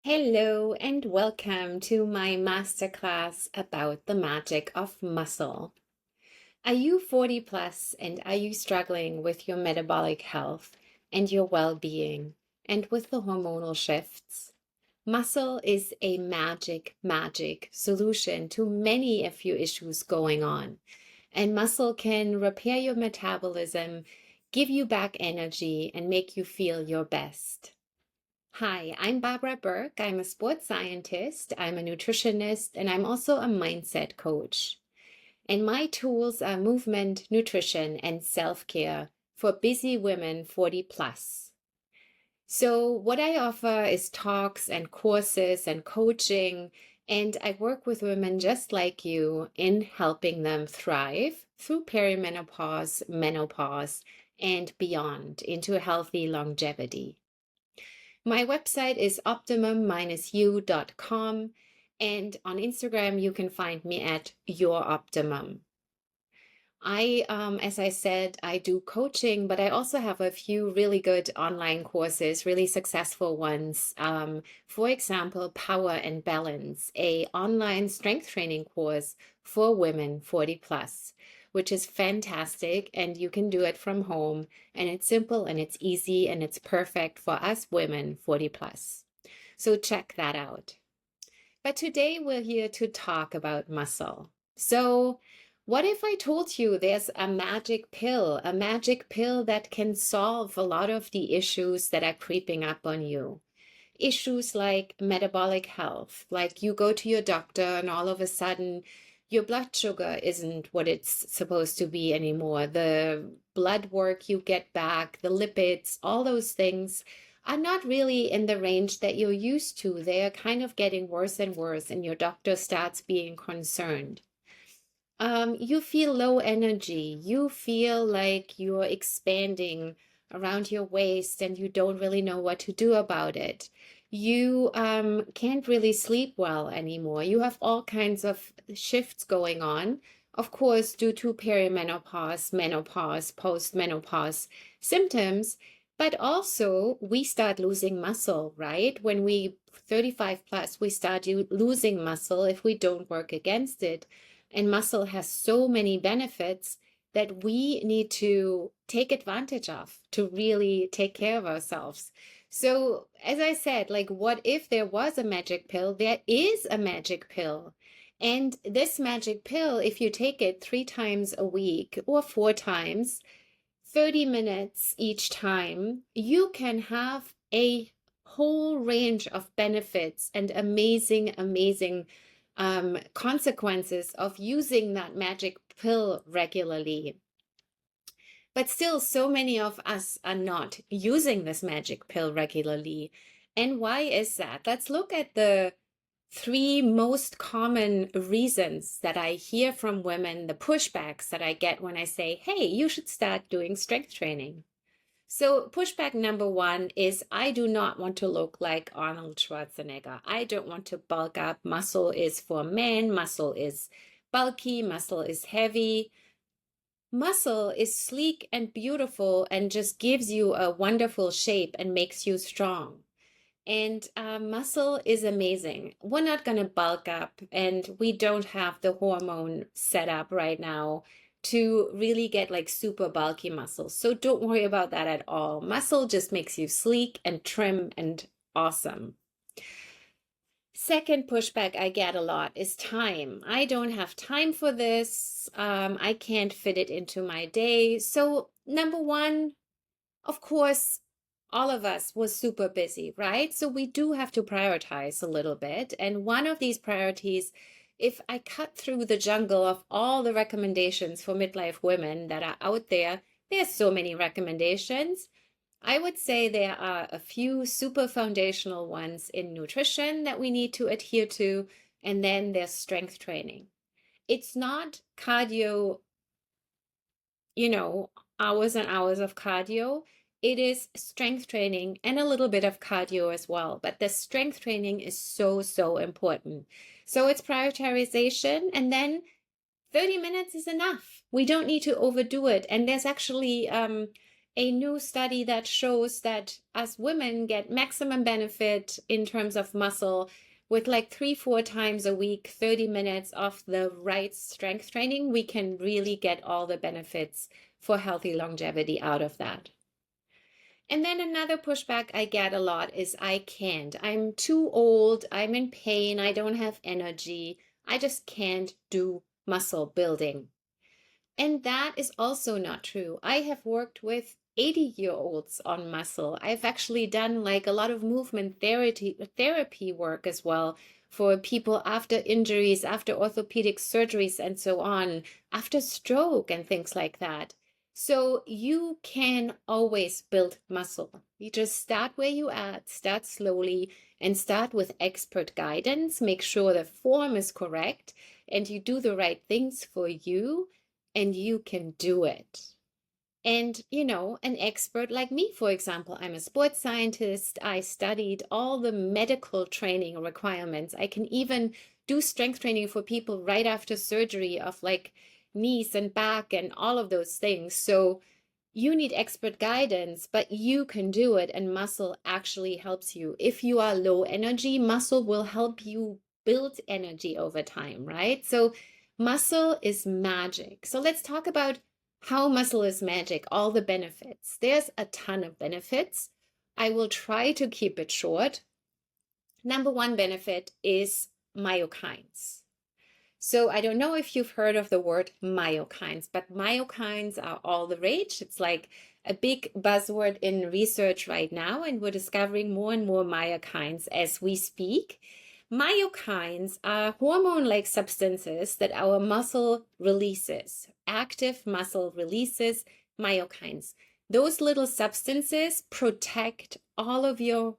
Hello and welcome to my masterclass about the magic of muscle. Are you 40 plus and are you struggling with your metabolic health and your well-being and with the hormonal shifts? Muscle is a magic solution to many of your issues going on. And muscle can repair your metabolism, give you back energy, and make you feel your best. Hi, I'm Barbara Birke. I'm a sports scientist, I'm a nutritionist, and I'm also a mindset coach. And my tools are movement, nutrition, and self care for busy women 40 plus. So, what I offer is talks and courses and coaching, and I work with women just like you in helping them thrive through perimenopause, menopause, and beyond into healthy longevity. My website is optimum-u.com, and on Instagram you can find me at YourOptimum. As I said, I do coaching, but I also have a few really good online courses, really successful ones. For example, Power and Balance, a online strength training course for women 40 plus, which is fantastic, and you can do it from home, and it's simple and it's easy and it's perfect for us women 40 plus. So check that out. But today we're here to talk about muscle. So what if I told you there's a magic pill that can solve a lot of the issues that are creeping up on you? Issues like metabolic health, like you go to your doctor and all of a sudden your blood sugar isn't what it's supposed to be anymore. The blood work you get back, the lipids, all those things are not really in the range that you're used to. They are kind of getting worse and worse, and your doctor starts being concerned. You feel low energy. You feel like you're expanding around your waist and you don't really know what to do about it. You can't really sleep well anymore. You have all kinds of shifts going on, of course, due to perimenopause, menopause, postmenopause symptoms. But also, we start losing muscle, right? When we 35 plus, we start losing muscle if we don't work against it. And muscle has so many benefits that we need to take advantage of to really take care of ourselves. So, as I said, like, what if there was a magic pill? There is a magic pill. And this magic pill, if you take it 3 times a week or 4 times, 30 minutes each time, you can have a whole range of benefits and amazing consequences of using that magic pill regularly. But still, so many of us are not using this magic pill regularly. And why is that? Let's look at the 3 most common reasons that I hear from women, the pushbacks that I get when I say, hey, you should start doing strength training. So pushback number 1 is I do not want to look like Arnold Schwarzenegger. I don't want to bulk up. Muscle is for men. Muscle is bulky. Muscle is heavy. Muscle is sleek and beautiful and just gives you a wonderful shape and makes you strong. And muscle is amazing. We're not going to bulk up, and we don't have the hormone set up right now to really get like super bulky muscles. So don't worry about that at all. Muscle just makes you sleek and trim and awesome. Second pushback I get a lot is time. I don't have time for this. I can't fit it into my day. So number 1, of course, all of us was super busy, right? So we do have to prioritize a little bit. And one of these priorities, if I cut through the jungle of all the recommendations for midlife women that are out there, there's so many recommendations. I would say there are a few super foundational ones in nutrition that we need to adhere to, and then there's strength training. It's not cardio, hours and hours of cardio. It is strength training and a little bit of cardio as well. But the strength training is so important. So it's prioritization, and then 30 minutes is enough. We don't need to overdo it. And there's actually a new study that shows that as women get maximum benefit in terms of muscle with like 3-4 times a week, 30 minutes of the right strength training, we can really get all the benefits for healthy longevity out of that. And then another pushback I get a lot is I can't. I'm too old. I'm in pain. I don't have energy. I just can't do muscle building. And that is also not true. I have worked with 80-year-olds on muscle. I've actually done like a lot of movement therapy work as well for people after injuries, after orthopedic surgeries, and so on, after stroke and things like that. So you can always build muscle. You just start where you at, start slowly, and start with expert guidance. Make sure the form is correct and you do the right things for you, and you can do it. And, an expert like me, for example, I'm a sports scientist. I studied all the medical training requirements. I can even do strength training for people right after surgery of like knees and back and all of those things. So you need expert guidance, but you can do it. And muscle actually helps you. If you are low energy, muscle will help you build energy over time, right? So muscle is magic. So let's talk about how muscle is magic, all the benefits. There's a ton of benefits. I will try to keep it short. Number one benefit is myokines. So I don't know if you've heard of the word myokines, but myokines are all the rage. It's like a big buzzword in research right now, and we're discovering more and more myokines as we speak. Myokines are hormone-like substances that our muscle releases. Active muscle releases myokines. Those little substances protect all of your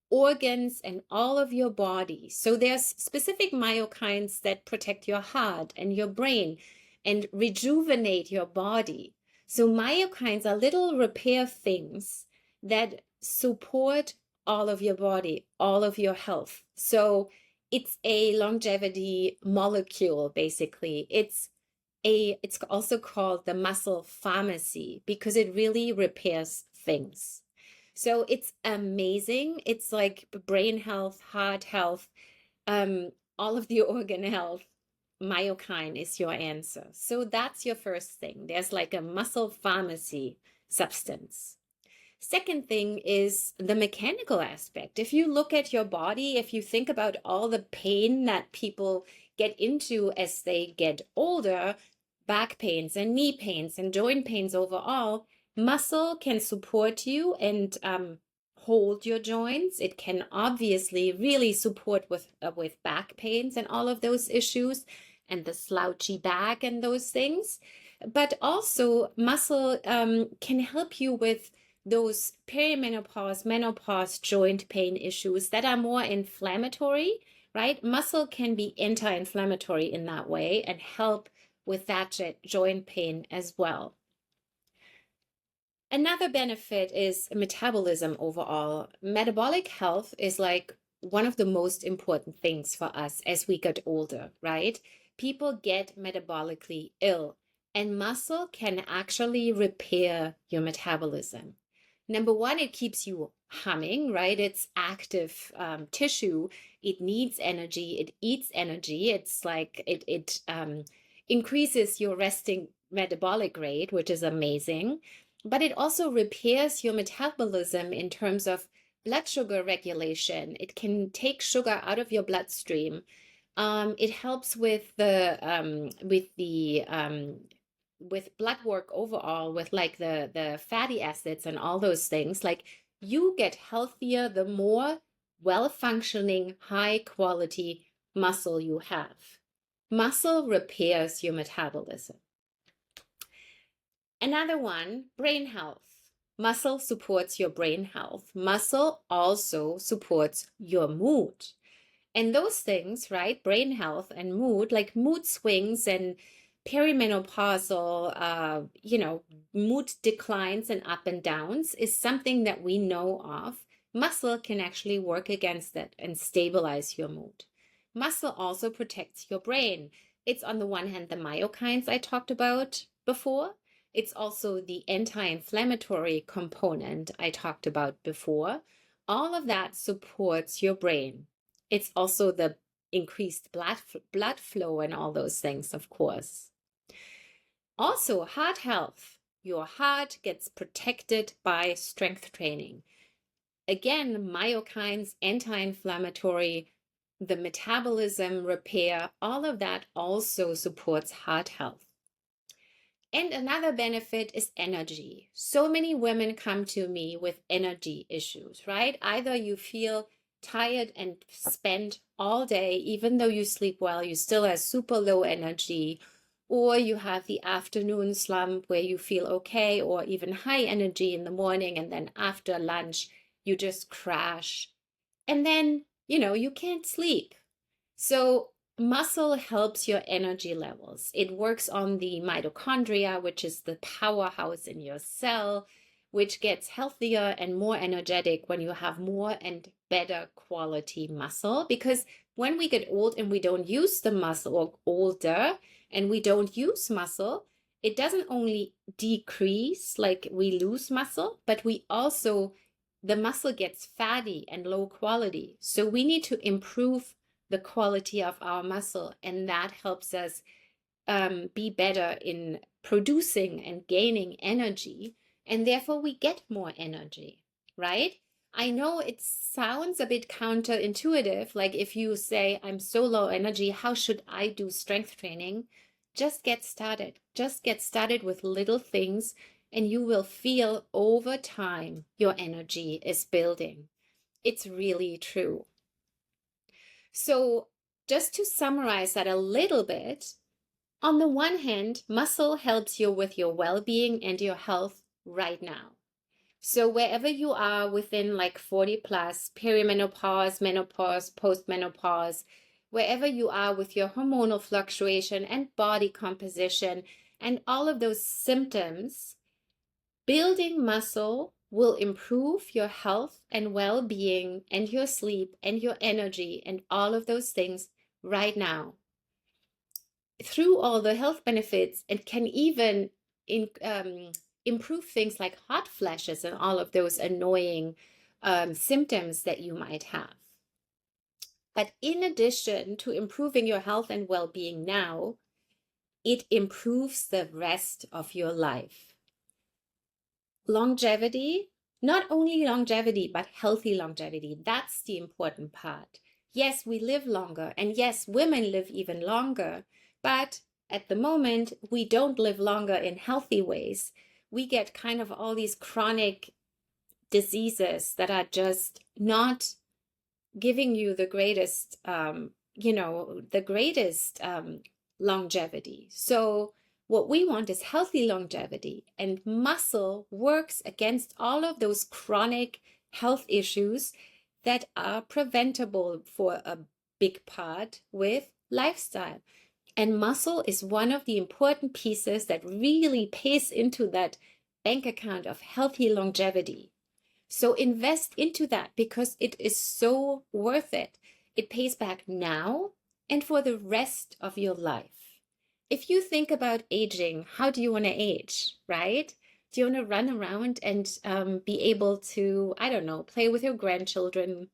organs and all of your body. So there's specific myokines that protect your heart and your brain and rejuvenate your body. So myokines are little repair things that support all of your body, all of your health. So it's a longevity molecule, basically. It's also called the muscle pharmacy because it really repairs things. So it's amazing. It's like brain health, heart health, all of the organ health. Myokine is your answer. So that's your first thing. There's like a muscle pharmacy substance. Second thing is the mechanical aspect. If you look at your body, if you think about all the pain that people get into as they get older, back pains and knee pains and joint pains overall, muscle can support you and hold your joints. It can obviously really support with back pains and all of those issues and the slouchy back and those things. But also muscle can help you with those perimenopause, menopause joint pain issues that are more inflammatory, right? Muscle can be anti-inflammatory in that way and help with that joint pain as well. Another benefit is metabolism overall. Metabolic health is like one of the most important things for us as we get older, right? People get metabolically ill, and muscle can actually repair your metabolism. Number one, it keeps you humming, right? It's active tissue. It needs energy. It eats energy. It's like it increases your resting metabolic rate, which is amazing. But it also repairs your metabolism in terms of blood sugar regulation. It can take sugar out of your bloodstream. It helps with with blood work overall, with like the fatty acids and all those things. Like you get healthier the more well-functioning, high-quality muscle you have. Muscle repairs your metabolism. Another one, brain health. Muscle supports your brain health. Muscle also supports your mood. And those things, right, brain health and mood, like mood swings and perimenopausal, mood declines and up and downs is something that we know of. Muscle can actually work against it and stabilize your mood. Muscle also protects your brain. It's on the one hand the myokines I talked about before, It's also the anti-inflammatory component I talked about before. All of that supports your brain. It's also the increased blood flow and all those things, of course. Also, heart health. Your heart gets protected by strength training. Again, myokines, anti-inflammatory, the metabolism repair, all of that also supports heart health. And another benefit is energy. So many women come to me with energy issues, right? Either you feel tired and spent all day, even though you sleep well, you still have super low energy, or you have the afternoon slump where you feel okay, or even high energy in the morning, and then after lunch, you just crash. And then, you can't sleep. So muscle helps your energy levels. It works on the mitochondria, which is the powerhouse in your cell, which gets healthier and more energetic when you have more and better quality muscle. Because when we get old and we don't use the muscle, or older and we don't use muscle, it doesn't only decrease, like we lose muscle, but the muscle gets fatty and low quality. So we need to improve the quality of our muscle, and that helps us be better in producing and gaining energy, and therefore we get more energy, right? I know it sounds a bit counterintuitive, like if you say, I'm so low energy, how should I do strength training? Just get started. Just get started with little things, and you will feel over time your energy is building. It's really true. So just to summarize that a little bit, on the one hand, muscle helps you with your well-being and your health right now. So wherever you are within like 40 plus, perimenopause, menopause, postmenopause, wherever you are with your hormonal fluctuation and body composition and all of those symptoms, building muscle will improve your health and well-being and your sleep and your energy and all of those things right now. Through all the health benefits, it can even improve things like hot flashes and all of those annoying symptoms that you might have. But in addition to improving your health and well-being now, it improves the rest of your life. Longevity, not only longevity, but healthy longevity. That's the important part. Yes, we live longer, and yes, women live even longer, but at the moment, we don't live longer in healthy ways. We get kind of all these chronic diseases that are just not giving you the greatest, longevity. So what we want is healthy longevity, and muscle works against all of those chronic health issues that are preventable for a big part with lifestyle. And muscle is one of the important pieces that really pays into that bank account of healthy longevity. So invest into that because it is so worth it. It pays back now and for the rest of your life. If you think about aging, how do you want to age, right? Do you want to run around and be able to, I don't know, play with your grandchildren,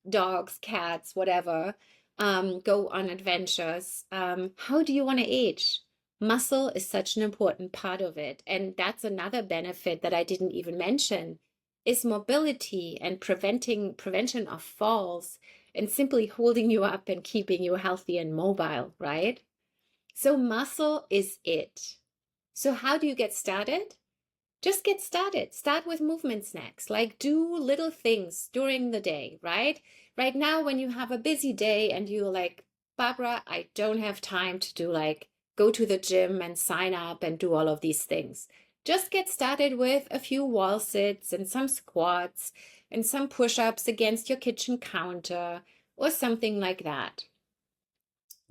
dogs, cats, whatever, go on adventures? How do you want to age? Muscle is such an important part of it. And that's another benefit that I didn't even mention is mobility and prevention of falls and simply holding you up and keeping you healthy and mobile, right? So muscle is it. So how do you get started? Just get started. Start with movement snacks, like do little things during the day, right? Right now, when you have a busy day and you're like, Barbara, I don't have time to do go to the gym and sign up and do all of these things. Just get started with a few wall sits and some squats and some push-ups against your kitchen counter or something like that.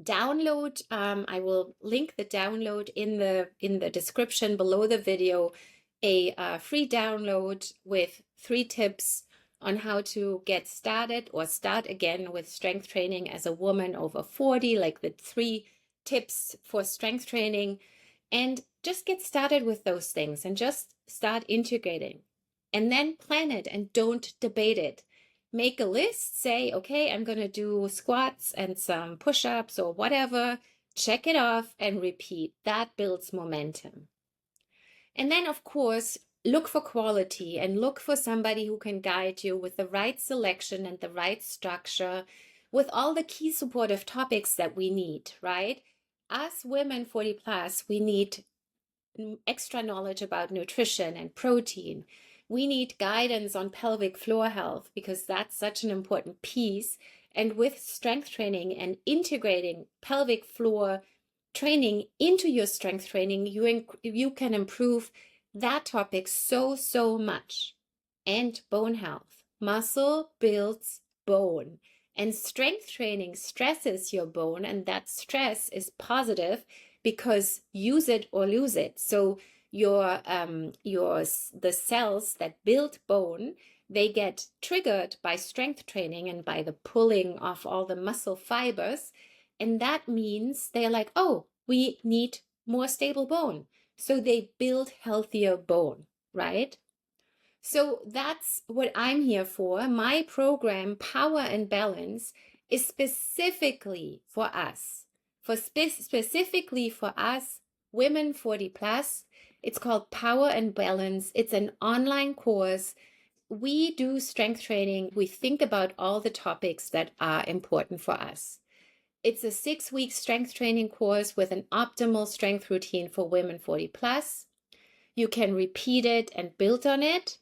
Download, I will link the download in the description below the video, a free download with 3 tips on how to get started or start again with strength training as a woman over 40, like the 3 tips for strength training. And just get started with those things and just start integrating. And then plan it and don't debate it. Make a list, say, okay, I'm going to do squats and some push ups or whatever. Check it off and repeat. That builds momentum. And then, of course, look for quality and look for somebody who can guide you with the right selection and the right structure with all the key supportive topics that we need, right? As women 40 plus, we need extra knowledge about nutrition and protein. We need guidance on pelvic floor health because that's such an important piece. And with strength training and integrating pelvic floor training into your strength training, you can improve that topic so much. And bone health. Muscle builds bone. And strength training stresses your bone, and that stress is positive because use it or lose it. So the cells that build bone, they get triggered by strength training and by the pulling of all the muscle fibers. And that means they're like, oh, we need more stable bone. So they build healthier bone, right? So that's what I'm here for. My program, Power and Balance, is specifically for us, specifically for us, women 40 plus. It's called Power and Balance. It's an online course. We do strength training. We think about all the topics that are important for us. It's a 6-week strength training course with an optimal strength routine for women 40 plus. You can repeat it and build on it.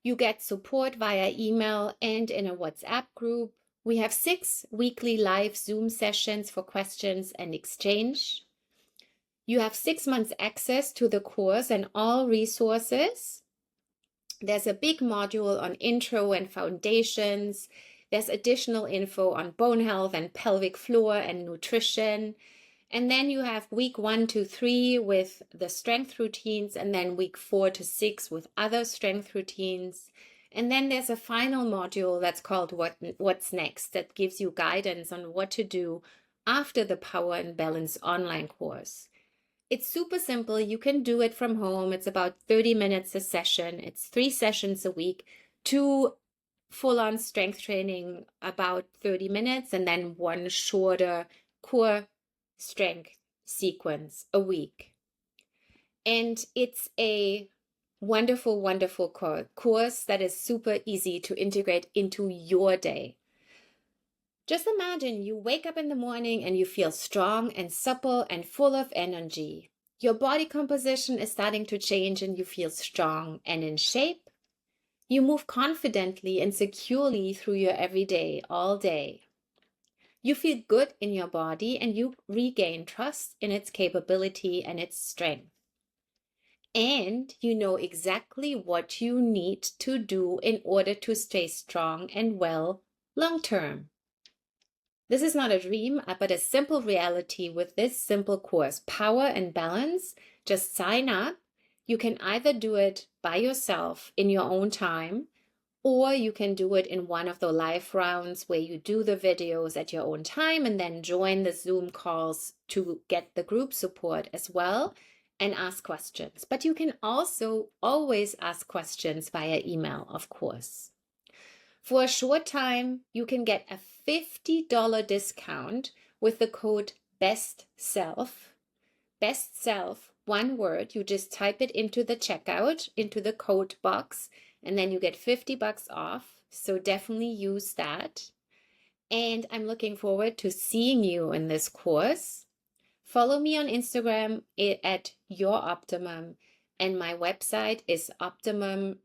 You get support via email and in a WhatsApp group. We have 6 weekly live Zoom sessions for questions and exchange. You have 6 months access to the course and all resources. There's a big module on intro and foundations. There's additional info on bone health and pelvic floor and nutrition. And then you have week 1 to 3 with the strength routines, and then week 4 to 6 with other strength routines. And then there's a final module that's called What's Next, that gives you guidance on what to do after the Power and Balance online course. It's super simple. You can do it from home. It's about 30 minutes a session. It's 3 sessions a week, 2 full-on strength training, about 30 minutes, and then 1 shorter core strength sequence a week. And it's a wonderful, wonderful course that is super easy to integrate into your day. Just imagine you wake up in the morning and you feel strong and supple and full of energy. Your body composition is starting to change and you feel strong and in shape. You move confidently and securely through your everyday, all day. You feel good in your body and you regain trust in its capability and its strength. And you know exactly what you need to do in order to stay strong and well long term. This is not a dream, but a simple reality with this simple course, Power and Balance. Just sign up. You can either do it by yourself in your own time, or you can do it in one of the live rounds where you do the videos at your own time and then join the Zoom calls to get the group support as well and ask questions. But you can also always ask questions via email, of course. For a short time, you can get a $50 discount with the code BESTSELF. BESTSELF, one word. You just type it into the checkout, into the code box, and then you get $50 off. So definitely use that. And I'm looking forward to seeing you in this course. Follow me on Instagram at YourOptimum, and my website is optimum-u.com.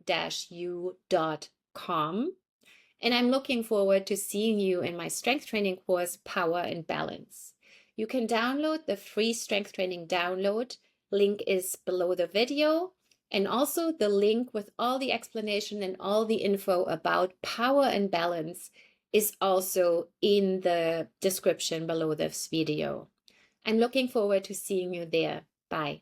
And I'm looking forward to seeing you in my strength training course, Power and Balance. You can download the free strength training download. Link is below the video. And also the link with all the explanation and all the info about Power and Balance is also in the description below this video. I'm looking forward to seeing you there. Bye.